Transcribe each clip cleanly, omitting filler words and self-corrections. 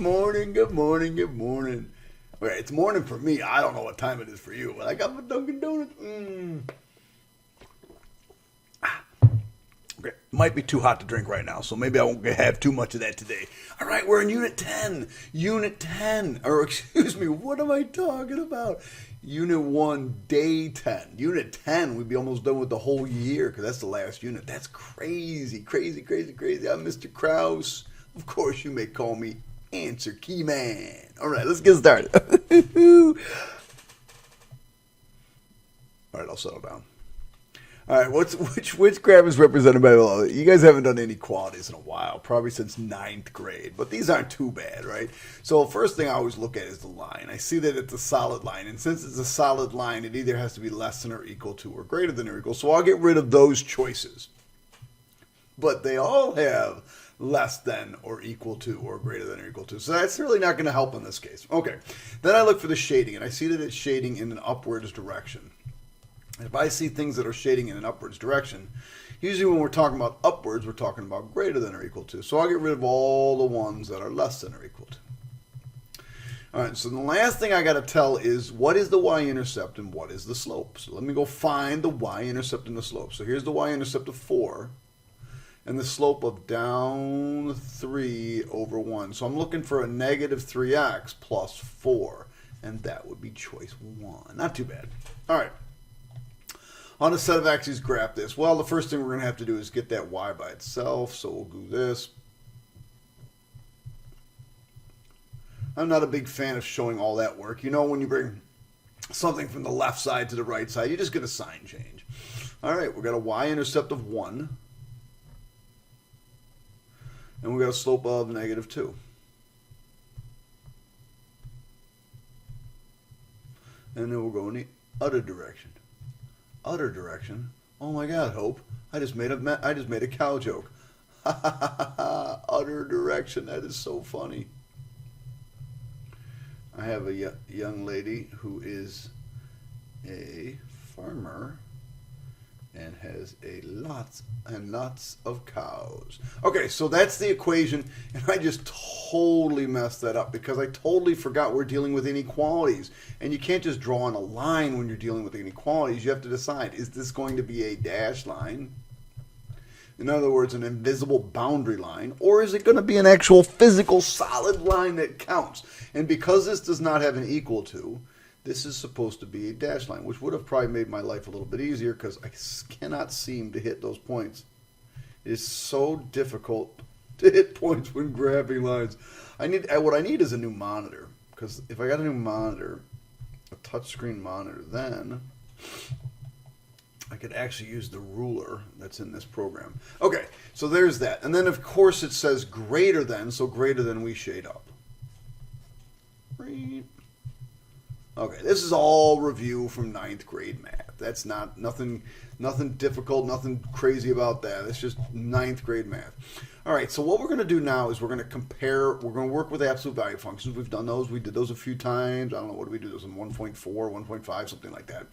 morning, good morning, good morning. Okay, it's morning for me. I don't know what time it is for you, but I got my Dunkin' Donuts. Okay, might be too hot to drink right now, so maybe I won't have too much of that today. All right, we're in Unit 10. Unit 10. Or, excuse me, what am I talking about? Unit 1, Day 10. Unit 10, we'd be almost done with the whole year because that's the last unit. That's crazy, crazy, crazy, crazy. I'm Mr. Krause. Of course, you may call me Answer Key Man. All right, let's get started. All right, I'll settle down. All right, which graph is represented by below? You guys haven't done inequalities in a while, probably since ninth grade, but these aren't too bad, right? So first thing I always look at is the line. I see that it's a solid line, and since it's a solid line, it either has to be less than or equal to or greater than or equal, so I'll get rid of those choices. But they all have less than or equal to or greater than or equal to, so that's really not going to help in this case. Okay, then I look for the shading, and I see that it's shading in an upwards direction. If I see things that are shading in an upwards direction, usually when we're talking about upwards, we're talking about greater than or equal to. So I'll get rid of all the ones that are less than or equal to. All right, so the last thing I got to tell is what is the y-intercept and what is the slope. So let me go find the y-intercept and the slope. So here's the y-intercept of 4 and the slope of down 3 over 1. So I'm looking for a negative 3x plus 4, and that would be choice 1. Not too bad. All right. On a set of axes, graph this. Well, the first thing we're going to have to do is get that y by itself, so we'll do this. I'm not a big fan of showing all that work. You know, when you bring something from the left side to the right side, you just get a sign change. All right, we've got a y-intercept of 1, and we've got a slope of negative 2. And then we'll go in the other direction. Other direction. Oh my God, Hope! I just made a cow joke. Ha ha ha ha! Other direction. That is so funny. I have a young lady who is a farmer and has lots and lots of cows. Okay, so that's the equation, and I just totally messed that up because I totally forgot we're dealing with inequalities. And you can't just draw on a line when you're dealing with inequalities. You have to decide, is this going to be a dashed line? In other words, an invisible boundary line, or is it going to be an actual physical solid line that counts? And because this does not have an equal to, this is supposed to be a dashed line, which would have probably made my life a little bit easier because I cannot seem to hit those points. It is so difficult to hit points when graphing lines. What I need is a new monitor, because if I got a new monitor, a touchscreen monitor, then I could actually use the ruler that's in this program. Okay, so there's that. And then, of course, it says greater than, so greater than we shade up. Okay, this is all review from 9th grade math. That's nothing difficult, nothing crazy about that. It's just 9th grade math. All right, so what we're going to do now is we're going to work with absolute value functions. We've done those. We did those a few times. I don't know, what did we do? Those in 1.4, 1.5, something like that.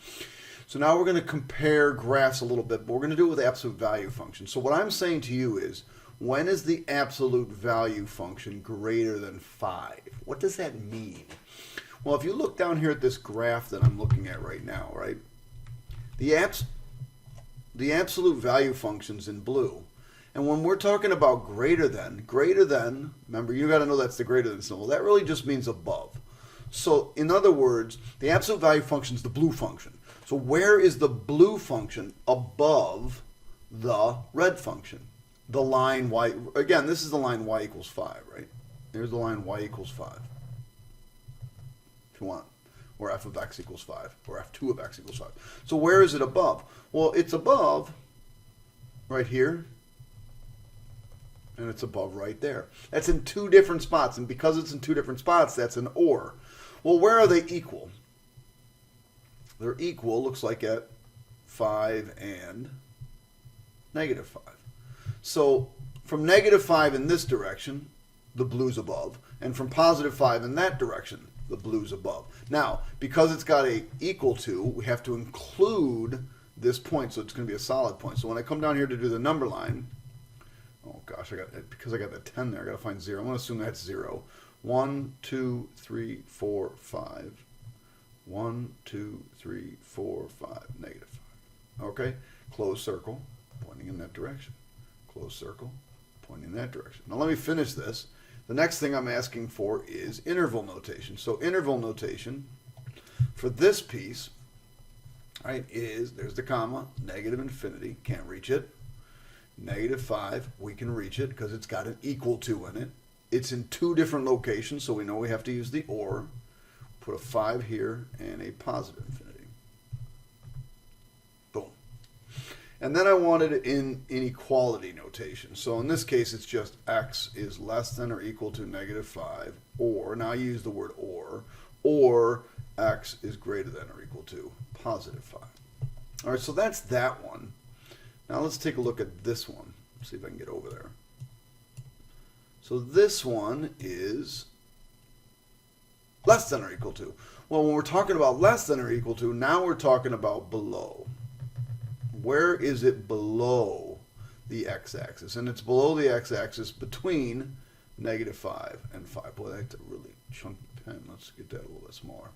So now we're going to compare graphs a little bit, but we're going to do it with absolute value functions. So what I'm saying to you is, when is the absolute value function greater than 5? What does that mean? Well, if you look down here at this graph that I'm looking at right now, right? The absolute value function's in blue. And when we're talking about greater than, remember, you got to know that's the greater than symbol. That really just means above. So, in other words, the absolute value function is the blue function. So where is the blue function above the red function? The line y, again, this is the line y equals 5, right? There's the line y equals 5. If you want, or f of x equals 5, or f2 of x equals 5. So where is it above? Well, it's above right here, and it's above right there. That's in 2 different spots, and because it's in 2 different spots, that's an or. Well, where are they equal? They're equal, looks like, at 5 and negative 5. So from negative 5 in this direction, the blue's above, and from positive 5 in that direction, the blue's above. Now, because it's got a equal to, we have to include this point, so it's going to be a solid point. So when I come down here to do the number line, oh gosh, because I got that 10 there, I got to find 0. I'm going to assume that's 0. 1, 2, 3, 4, 5. 1, 2, 3, 4, 5, negative 5. Okay? Closed circle, pointing in that direction. Closed circle, pointing in that direction. Now let me finish this. The next thing I'm asking for is interval notation. So interval notation for this piece, right, is, there's the comma, negative infinity, can't reach it. Negative 5, we can reach it because it's got an equal to in it. It's in two different locations, so we know we have to use the or. Put a 5 here and a positive infinity. Boom. And then I wanted it in inequality notation. So in this case, it's just x is less than or equal to negative 5, or, now I use the word or x is greater than or equal to positive 5. All right, so that's that one. Now let's take a look at this one. See if I can get over there. So this one is less than or equal to. Well, when we're talking about less than or equal to, now we're talking about below. Where is it below the x-axis? And it's below the x-axis between negative 5 and 5. Boy, that's a really chunky pen. Let's get that a little bit smaller.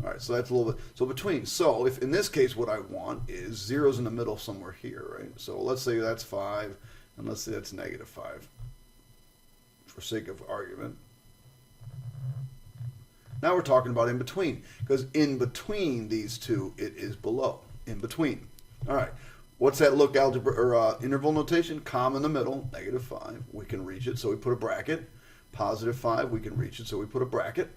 All right, so that's a little bit. So between. So if in this case what I want is zeros in the middle somewhere here, right? So let's say that's 5, and let's say that's negative 5, for sake of argument. Now we're talking about in between, because in between these two, it is below. In between. All right. What's that look algebra or interval notation? Comma in the middle, negative 5. We can reach it, so we put a bracket. Positive 5, we can reach it, so we put a bracket.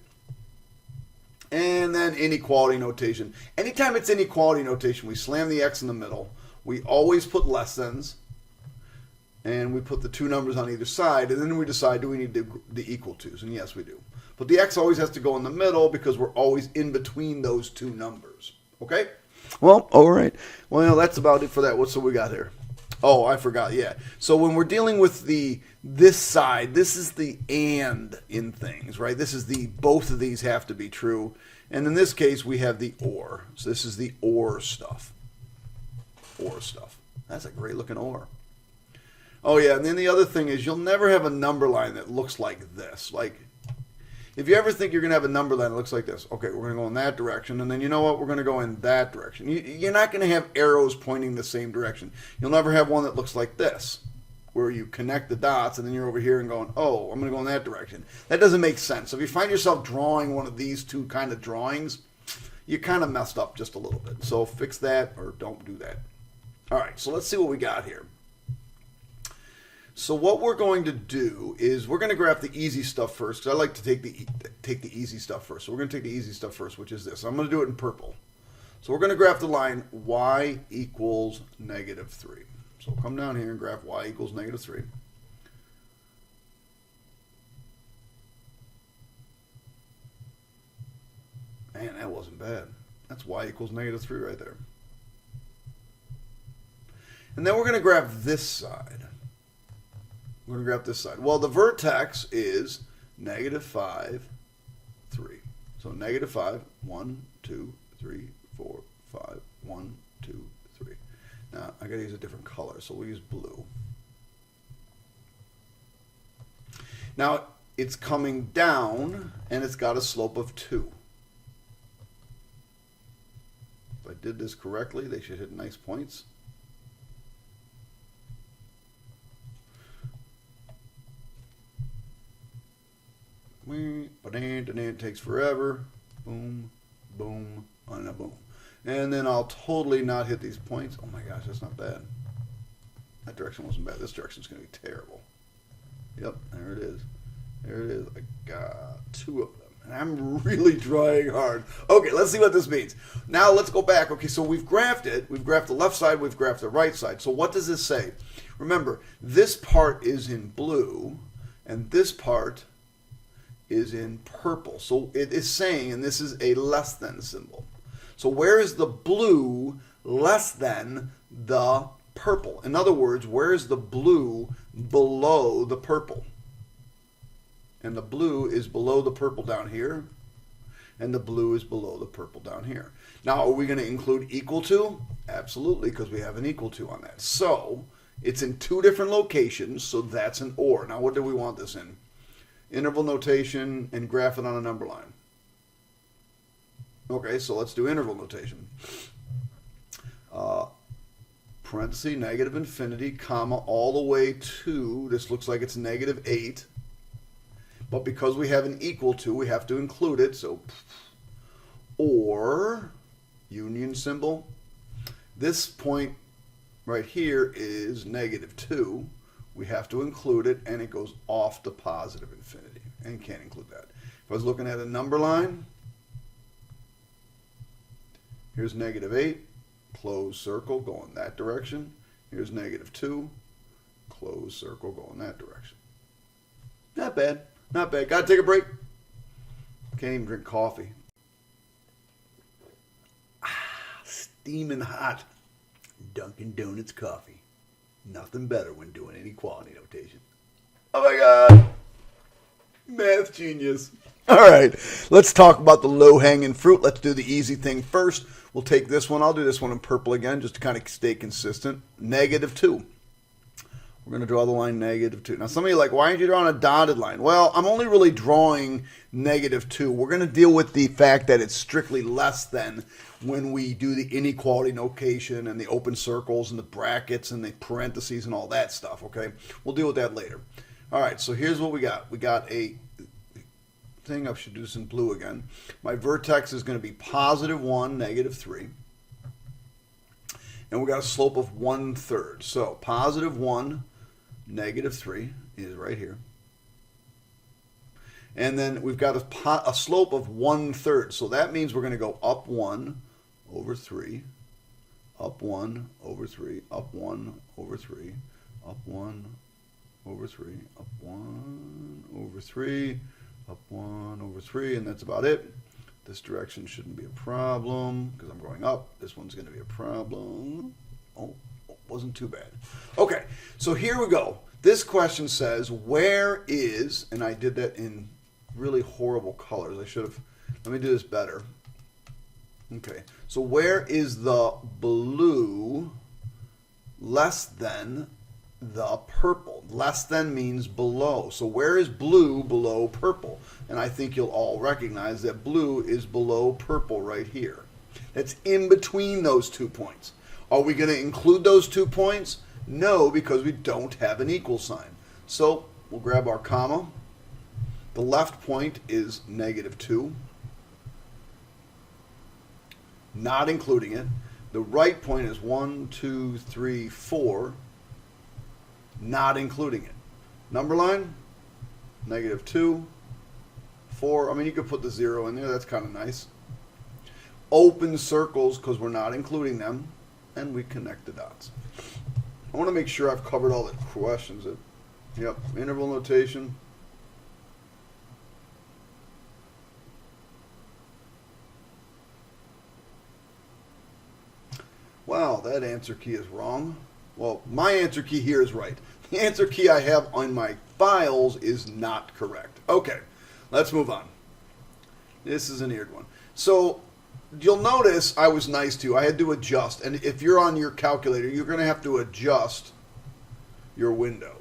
And then inequality notation. Anytime it's inequality notation, we slam the x in the middle. We always put less thans. And we put the two numbers on either side. And then we decide, do we need the equal tos? And yes, we do. But the x always has to go in the middle because we're always in between those two numbers. Okay? Well, all right. Well, that's about it for that. What's we got here? Oh, I forgot. Yeah. So when we're dealing with this side, this is the and in things, right? This is the both of these have to be true. And in this case, we have the or. So this is the or stuff. Or stuff. That's a great looking or. Oh, yeah. And then the other thing is you'll never have a number line that looks like this. Like, if you ever think you're going to have a number line that looks like this, okay, we're going to go in that direction, and then you know what? We're going to go in that direction. You're not going to have arrows pointing the same direction. You'll never have one that looks like this, where you connect the dots, and then you're over here and going, oh, I'm going to go in that direction. That doesn't make sense. So if you find yourself drawing one of these two kind of drawings, you kind of messed up just a little bit. So fix that or don't do that. All right, so let's see what we got here. So what we're going to do is we're going to graph the easy stuff first, because I like to take the easy stuff first. So we're going to take the easy stuff first, which is this. I'm going to do it in purple. So we're going to graph the line y equals negative 3. So we'll come down here and graph y equals negative 3. Man, that wasn't bad. That's y equals negative 3 right there. And then we're going to graph this side. We're going to graph this side. Well, the vertex is negative 5, 3. So negative 5, 1, 2, 3, 4, 5, 1, 2, 3. Now, I got to use a different color, so we'll use blue. Now, it's coming down, and it's got a slope of 2. If I did this correctly, they should hit nice points. It takes forever. Boom, boom, and a boom. And then I'll totally not hit these points. Oh my gosh, that's not bad. That direction wasn't bad. This direction's going to be terrible. Yep, there it is. There it is. I got 2 of them. And I'm really trying hard. Okay, let's see what this means. Now let's go back. Okay, so we've graphed it. We've graphed the left side. We've graphed the right side. So what does this say? Remember, this part is in blue, and this part is in purple. So it is saying, and this is a less than symbol. So where is the blue less than the purple? In other words, where is the blue below the purple? And the blue is below the purple down here, and the blue is below the purple down here. Now, are we going to include equal to? Absolutely, because we have an equal to on that. So it's in 2 different locations, so that's an or. Now, what do we want this in? interval notation, and graph it on a number line. Okay, so let's do interval notation. Parenthesis, negative infinity, comma, all the way to, this looks like it's negative 8. But because we have an equal to, we have to include it. So, or, union symbol. This point right here is negative 2. We have to include it, and it goes off to positive infinity. And can't include that. If I was looking at a number line, here's negative 8, close circle, go in that direction. Here's negative 2, close circle, go in that direction. Not bad. Not bad. Gotta take a break. Can't even drink coffee. Steaming hot Dunkin' Donuts coffee. Nothing better when doing inequality notation. Oh my God. Math genius. All right. Let's talk about the low-hanging fruit. Let's do the easy thing first. We'll take this one. I'll do this one in purple again just to kind of stay consistent. Negative 2. We're going to draw the line negative 2. Now, some of you are like, why aren't you drawing a dotted line? Well, I'm only really drawing negative 2. We're going to deal with the fact that it's strictly less than when we do the inequality notation and the open circles and the brackets and the parentheses and all that stuff, okay? We'll deal with that later. All right, so here's what we got. We got a thing. I should do this in blue again. My vertex is going to be positive 1, negative 3. And we got a slope of 1/3. So positive 1, negative 3 is right here. And then we've got a slope of 1/3. So that means we're going to go up 1 over 3, up 1 over 3, up 1 over 3, up 1 over 3, up 1 over 3, up 1 over 3, and that's about it. This direction shouldn't be a problem because I'm going up. This one's going to be a problem. Oh, wasn't too bad. Okay, so here we go. This question says, where is, and I did that in really horrible colors. I should have, let me do this better. Okay, so where is the blue less than the purple? Less than means below. So where is blue below purple? And I think you'll all recognize that blue is below purple right here. That's in between those 2 points. Are we going to include those 2 points? No, because we don't have an equal sign. So we'll grab our comma. The left point is negative 2. Not including it. The right point is 1, 2, 3, 4. Not including it. Number line, negative 2, 4. I mean, you could put the 0 in there. That's kind of nice. Open circles because we're not including them. And we connect the dots. I want to make sure I've covered all the questions. Yep, interval notation. Wow, that answer key is wrong. Well, my answer key here is right. The answer key I have on my files is not correct. Okay, let's move on. This is an weird one. So you'll notice I was nice to you. I had to adjust. And if you're on your calculator, you're going to have to adjust your window.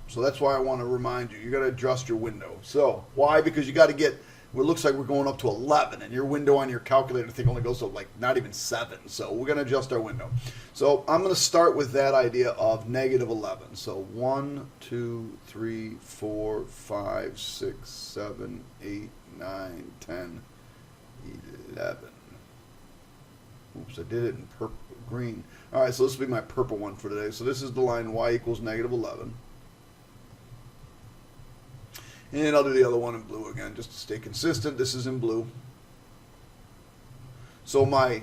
So that's why I want to remind you. You're going to adjust your window. So why? Because you got to get, well, it looks like we're going up to 11. And your window on your calculator, I think, only goes to like not even 7. So we're going to adjust our window. So I'm going to start with that idea of negative 11. So 1, 2, 3, 4, 5, 6, 7, 8, 9, 10, 11. Oops, I did it in purple, green. All right, so this will be my purple one for today. So this is the line y equals negative 11. And I'll do the other one in blue again, just to stay consistent. This is in blue. So my,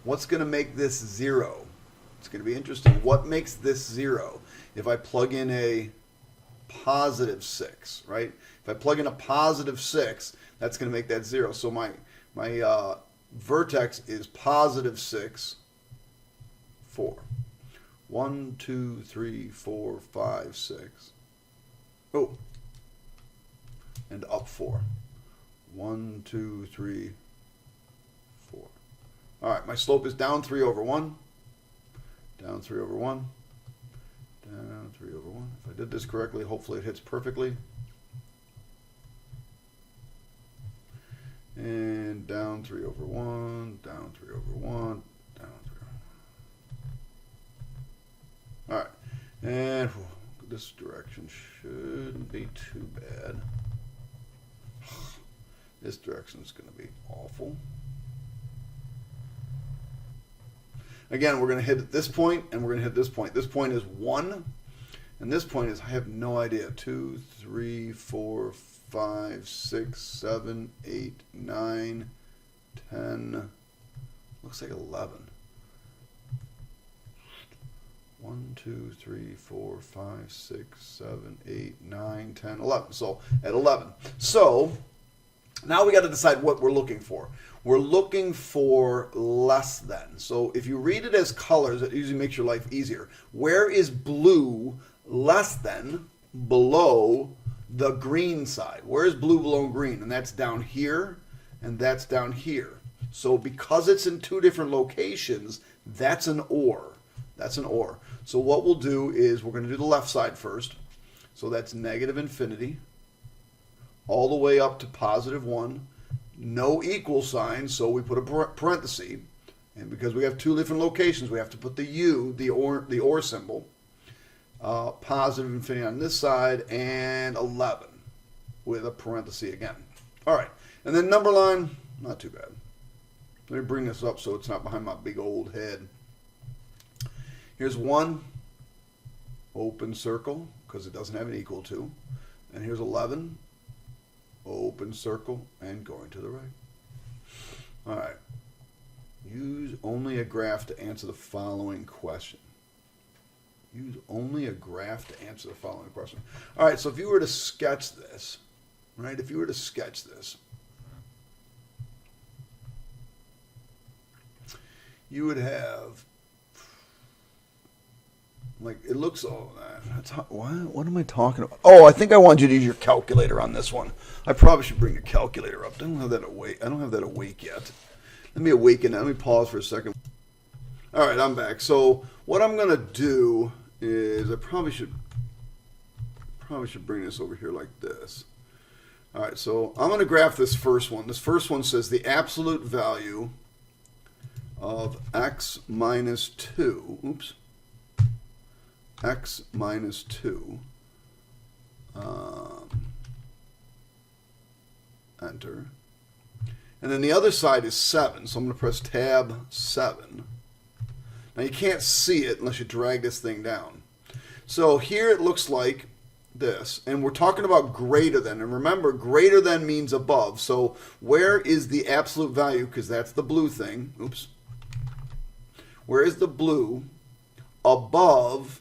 what's going to make this 0? It's going to be interesting. What makes this 0? If I plug in a positive 6, right? If I plug in a positive 6, that's going to make that 0. So my vertex is positive 6, 4. 1, 2, 3, 4, 5, 6. Oh, and up 4. 1, 2, 3, 4. All right, my slope is down 3 over 1. Down 3 over 1. down 3 over 1. If I did this correctly, hopefully it hits perfectly. And down 3 over 1, down 3 over 1, down 3 over 1. All right, and this direction shouldn't be too bad. This direction is going to be awful. Again, we're going to hit at this point, and we're going to hit this point. This point is 1, and this point is, I have no idea, 2, 3, 4, 5, 6, 7, 8, 9, 10, looks like 11. 1, 2, 3, 4, 5, 6, 7, 8, 9, 10, 11. So at 11. So now we got to decide what we're looking for. We're looking for less than. So if you read it as colors, it usually makes your life easier. Where is blue less than below the green side? Where is blue below green? And that's down here, and that's down here. So because it's in two different locations, that's an OR. That's an OR. So what we'll do is we're going to do the left side first. So that's negative infinity all the way up to positive 1. No equal sign, so we put a parenthesis. And because we have two different locations, we have to put the U, the OR symbol. Positive infinity on this side, and 11 with a parenthesis again. All right, and then number line, not too bad. Let me bring this up so it's not behind my big old head. Here's 1, open circle, because it doesn't have an equal to. And here's 11, open circle, and going to the right. All right, use only a graph to answer the following question. Use only a graph to answer the following question. All right, so if you were to sketch this, right, if you were to sketch this, you would have, like, it looks, what am I talking about? Oh, I think I want you to use your calculator on this one. I probably should bring the calculator up. I don't have that awake yet. Let me awaken that. Let me pause for a second. All right, I'm back. So what I'm going to do is I probably should bring this over here like this. All right, so I'm going to graph this first one. This first one says the absolute value of x minus 2. Oops. X minus 2. Enter. And then the other side is 7. So I'm going to press tab 7. Now you can't see it unless you drag this thing down. So here it looks like this, and we're talking about greater than. And remember, greater than means above. So where is the absolute value? Because that's the blue thing. Oops. Where is the blue above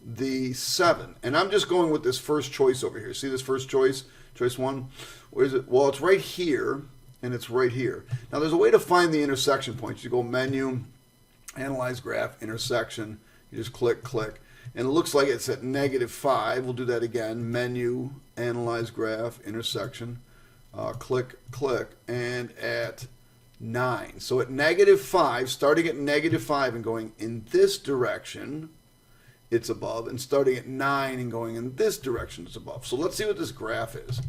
the 7? And I'm just going with this first choice over here. See this first choice? Choice 1. Where is it? Well, it's right here, and it's right here. Now there's a way to find the intersection points. You go menu, analyze graph, intersection. You just click, and it looks like it's at -5. We'll do that again. Menu, analyze graph, intersection, click, and at 9. So at -5, starting at -5 and going in this direction, it's above, and starting at 9 and going in this direction, it's above. So let's see what this graph is.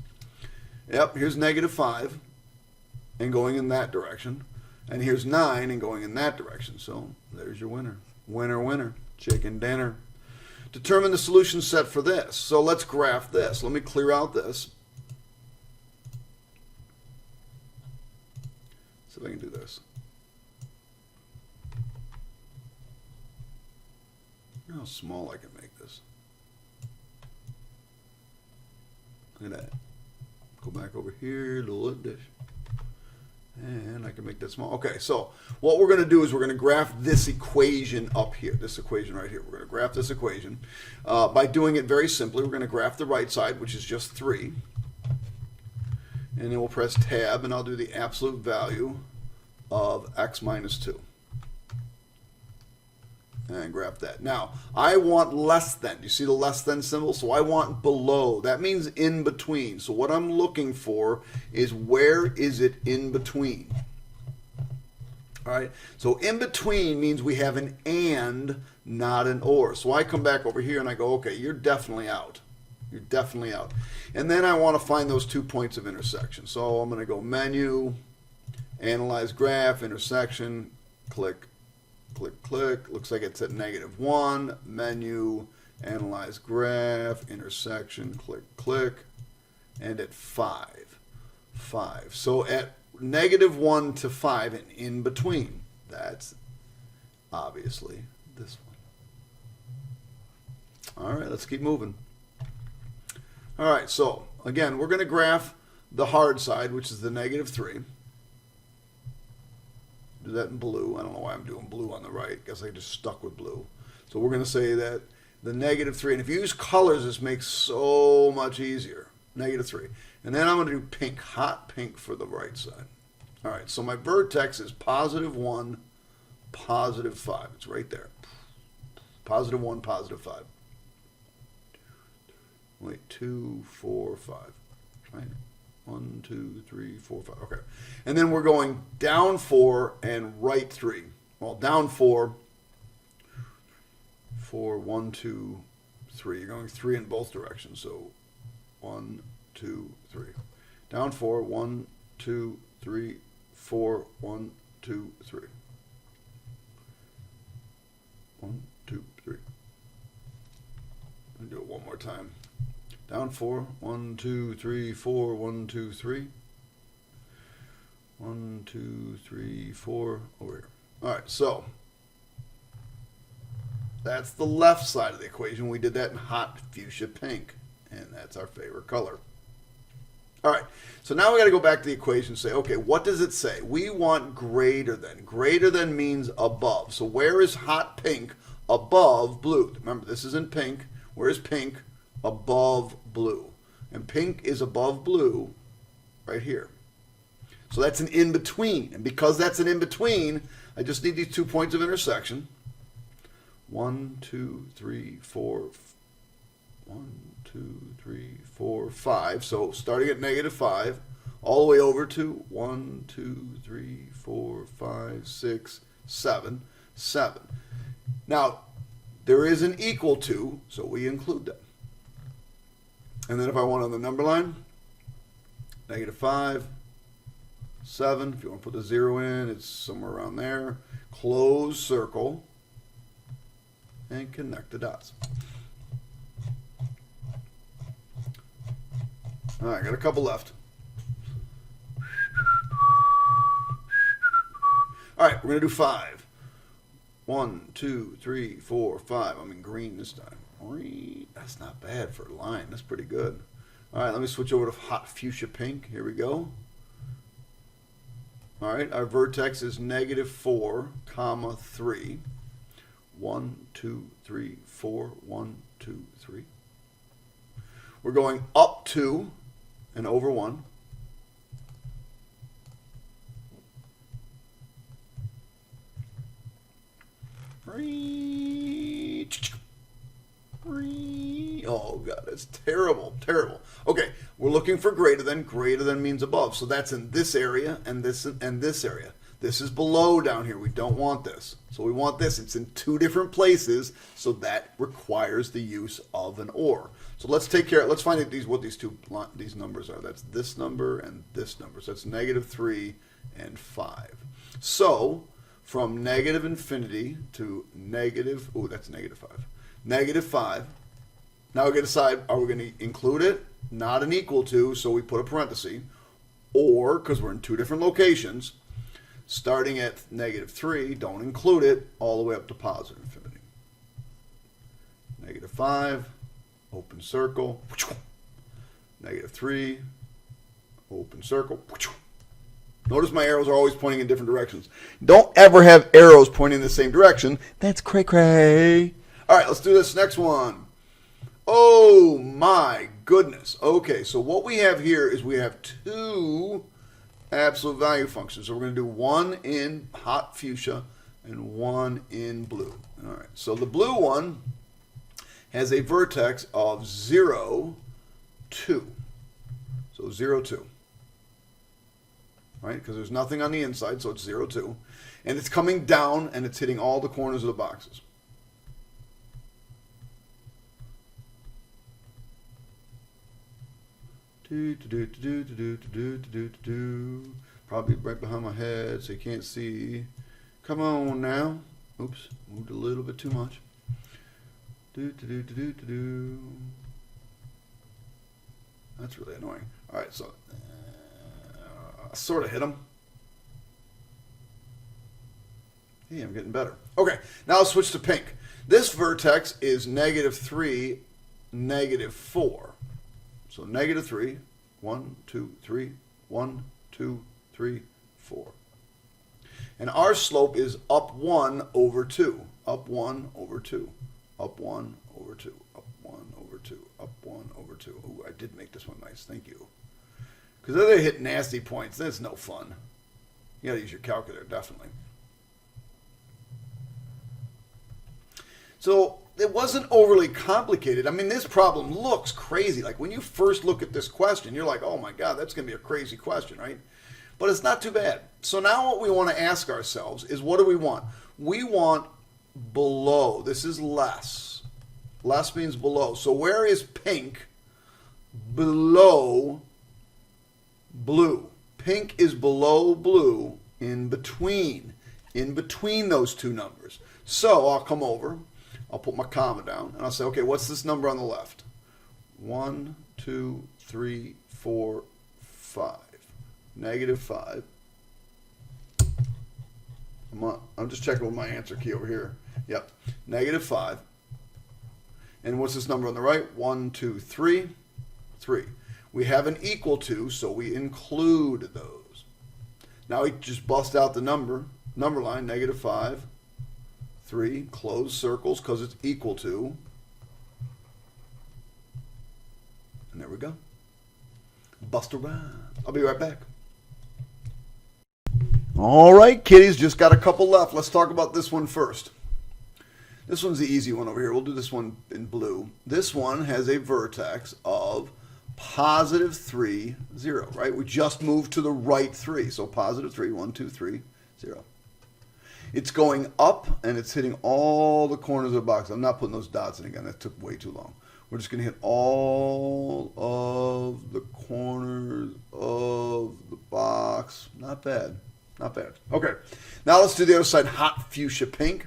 Yep, here's -5 and going in that direction. And here's 9 and going in that direction. So there's your winner. Winner, winner. Chicken dinner. Determine the solution set for this. So let's graph this. Let me clear out this. See if I can do this. Look how small I can make this. Look at that. Go back over here, little dish. And I can make that small. Okay, so what we're going to do is we're going to graph this equation up here, this equation right here. We're going to graph this equation. By doing it very simply, we're going to graph the right side, which is just 3. And then we'll press tab, and I'll do the absolute value of x minus 2. And graph that. Now, I want less than. You see the less than symbol? So I want below. That means in between. So what I'm looking for is where is it in between? All right, so in between means we have an and, not an or. So I come back over here and I go, okay, you're definitely out. You're definitely out. And then I want to find those 2 points of intersection. So I'm going to go menu, analyze graph, intersection, click, click, click. Looks like it's at -1, menu, analyze graph, intersection, click, click, and at 5. So at -1 to 5 and in between, that's obviously this one. All right, let's keep moving. All right, so again, we're going to graph the hard side, which is the -3. Do that in blue. I don't know why I'm doing blue on the right. Guess I just stuck with blue. So we're going to say that the -3, and if you use colors, this makes so much easier. -3. And then I'm going to do pink, hot pink for the right side. All right, so my vertex is +1, +5. It's right there. +1, +5. Wait, 2, 4, 5. Right? 1, 2, 3, 4, 5. Okay. And then we're going down 4 and right 3. Well, down 4, 1, 2, 3. You're going 3 in both directions. So 1, 2, 3. Down 4, 1, 2, 3, 4, 1, 2, 3. 1, 2, 3. I'll do it one more time. Down 4, 1, 2, 3, 4, 1, 2, 3. 1, 2, 3, 4, over here. All right, so that's the left side of the equation. We did that in hot fuchsia pink, and that's our favorite color. All right, so now we got to go back to the equation and say, okay, what does it say? We want greater than. Greater than means above. So where is hot pink above blue? Remember, this is in pink. Where is pink? Above blue. And pink is above blue right here. So that's an in-between. And because that's an in-between, I just need these 2 points of intersection. 1, 2, 3, 4. 1, 2, 3, 4, 5. So starting at -5, all the way over to 1, 2, 3, 4, 5, 6, 7. 7. Now, there is an equal to, so we include that. And then if I want on the number line, -5, 7. If you want to put the 0 in, it's somewhere around there. Close circle and connect the dots. All right, got a couple left. All right, we're going to do 5. 1, 2, 3, 4, 5. I'm in green this time. That's not bad for a line. That's pretty good. All right, let me switch over to hot fuchsia pink. Here we go. All right, our vertex is -4, 3. 1, 2, 3, 4. 1, 2, 3. We're going up 2 and over 1. Oh, God, that's terrible, terrible. Okay, we're looking for greater than. Greater than means above. So that's in this area and this area. This is below down here. We don't want this. So we want this. It's in 2 different places, so that requires the use of an or. So let's take care. Let's find out what these numbers are. That's this number and this number. So that's -3 and 5. So from -infinity to negative, oh, that's -5. -5. Now we're going to decide, are we going to include it? Not an equal to, so we put a parenthesis. Or, because we're in 2 different locations, starting at -3, don't include it, all the way up to positive infinity. -5, open circle. -3, open circle. Notice my arrows are always pointing in different directions. Don't ever have arrows pointing in the same direction. That's cray-cray. All right, let's do this next one. Oh, my goodness. Okay, so what we have here is we have 2 absolute value functions. So we're going to do one in hot fuchsia and one in blue. All right, so the blue one has a vertex of 0, 2. So 0, 2. right? Because there's nothing on the inside, so it's 0, 2. And it's coming down, and it's hitting all the corners of the boxes. Probably right behind my head, so you can't see. Come on now. Oops, moved a little bit too much. That's really annoying. All right, so sort of hit him. Hey, I'm getting better. Okay, now I'll switch to pink. This vertex is -3, -4. So -3, 1, 2, 3, 1, 2, 3, 4. And our slope is up 1 over 2. Up 1 over 2. Up 1 over 2. Up 1 over 2. Up 1 over 2. Ooh, I did make this one nice. Thank you. Because if they hit nasty points, then it's no fun. You got to use your calculator, definitely. So it wasn't overly complicated. I mean, this problem looks crazy. Like when you first look at this question, you're like, oh my God, that's going to be a crazy question, right? But it's not too bad. So now what we want to ask ourselves is, what do we want? We want below. This is less. Less means below. So where is pink below blue? Pink is below blue in between those two numbers. So I'll come over. I'll put my comma down, and I'll say, okay, what's this number on the left? 1, 2, 3, 4, 5. -5. I'm just checking with my answer key over here. Yep, -5. And what's this number on the right? 1, 2, 3, 3. We have an equal to, so we include those. Now we just bust out the number line, -5. 3, close circles because it's equal to. And there we go. Bust around. I'll be right back. All right, kiddies, just got a couple left. Let's talk about this one first. This one's the easy one over here. We'll do this one in blue. This one has a vertex of +3, 0, right? We just moved to the right 3. So +3, 1, 2, 3, 0. It's going up, and it's hitting all the corners of the box. I'm not putting those dots in again. That took way too long. We're just going to hit all of the corners of the box. Not bad. Not bad. Okay. Now let's do the other side, hot fuchsia pink.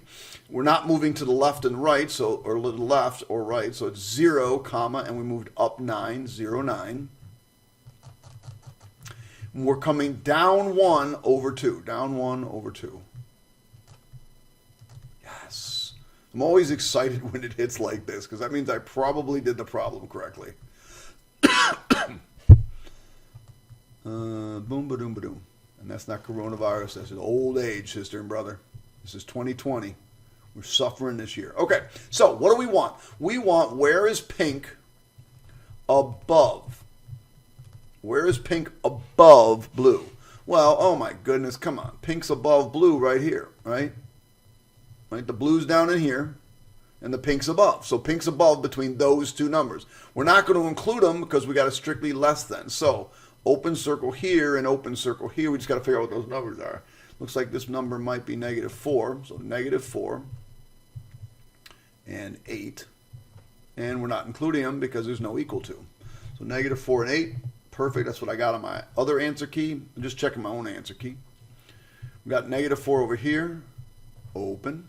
We're not moving to the left and right, so or to the left or right. So it's 0, comma, and we moved up 9, 0, 9. And we're coming down 1 over 2. Down 1 over 2. Yes. I'm always excited when it hits like this, because that means I probably did the problem correctly. Boom, ba-doom, ba-doom. And that's not coronavirus. That's old age, sister and brother. This is 2020. We're suffering this year. Okay, so what do we want? We want, where is pink above? Where is pink above blue? Well, oh my goodness, come on. Pink's above blue right here, right? Right, the blue's down in here, and the pink's above. So pink's above between those two numbers. We're not going to include them because we got a strictly less than. So open circle here and open circle here. We just got to figure out what those numbers are. Looks like this number might be -4. So -4 and 8. And we're not including them because there's no equal to. So -4 and 8. Perfect. That's what I got on my other answer key. I'm just checking my own answer key. We got -4 over here. Open.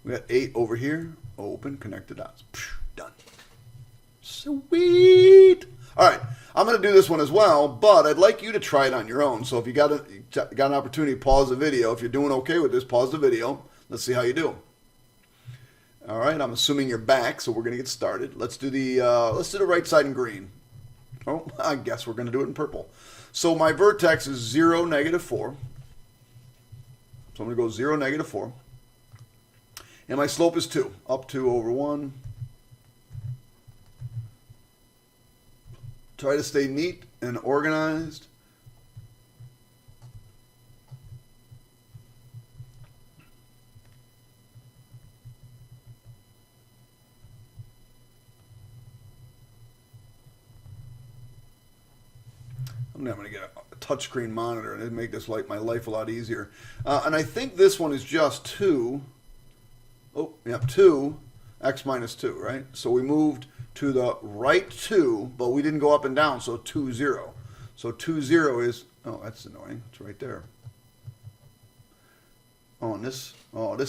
We got 8 over here. Open. Connect the dots. Done. Sweet. All right. I'm going to do this one as well, but I'd like you to try it on your own. So if you got an opportunity, pause the video. If you're doing okay with this, pause the video. Let's see how you do. All right. I'm assuming you're back, so we're going to get started. Let's do the right side in green. Oh, I guess we're going to do it in purple. So my vertex is 0, -4. So I'm going to go 0, -4. And my slope is 2. Up 2 over 1. Try to stay neat and organized. I'm going to get a touchscreen monitor, and it'd make this my life a lot easier. And I think this one is just 2. Oh, yep, 2x minus 2, right? So we moved to the right 2, but we didn't go up and down, so 2, 0. So 2, 0 is, oh, that's annoying. It's right there. Oh, and this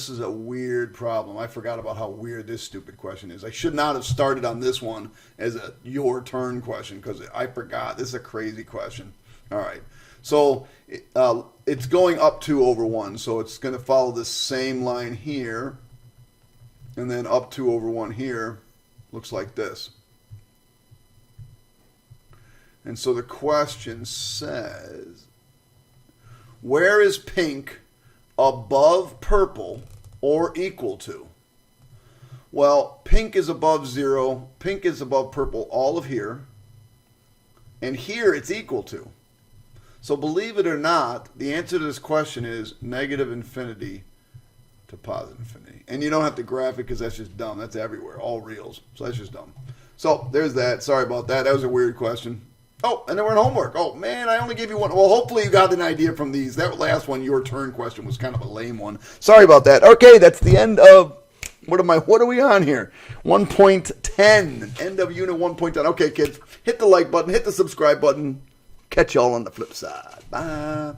is a weird problem. I forgot about how weird this stupid question is. I should not have started on this one as a your turn question because I forgot. This is a crazy question. All right. So it's going up 2 over 1. So it's going to follow the same line here. And then up 2 over 1 here looks like this. And so the question says, where is pink above purple or equal to? Well, pink is above 0. Pink is above purple all of here. And here it's equal to. So believe it or not, the answer to this question is negative infinity to positive infinity. And you don't have to graph it because that's just dumb. That's everywhere, all reals. So that's just dumb. So there's that. Sorry about that. That was a weird question. Oh, and then we're in homework. Oh, man, I only gave you one. Well, hopefully you got an idea from these. That last one, your turn question, was kind of a lame one. Sorry about that. Okay, that's the end of, what are we on here? 1.10. End of unit 1.10. Okay, kids, hit the like button, hit the subscribe button. Catch y'all on the flip side. Bye.